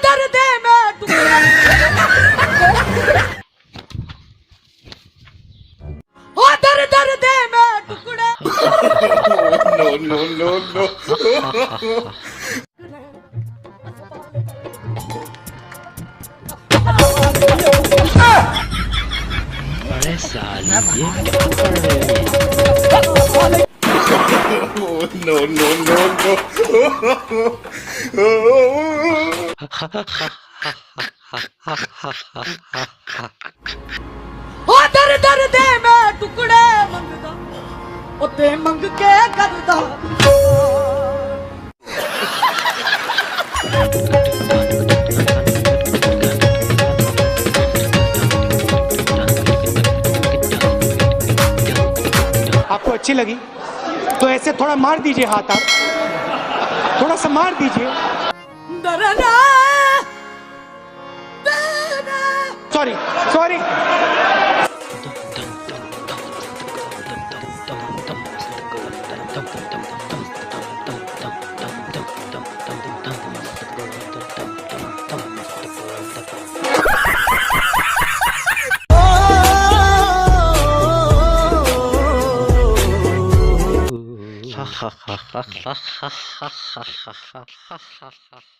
दर दे मैं टुकड़े ओ दर दर दे मैं टुकड़े no, no, no, no. अरे साली ये क्या कर रहे No, no, no, no. ओ दर दर दे मैं टुकड़े मंगदा ओ ते मंग के करदा आपको अच्छी लगी तो ऐसे थोड़ा मार दीजिए हाथ, आप थोड़ा सा मार दीजिए। दरना sorry sorry. ha ha ha ha ha ha ha ha ha ha ha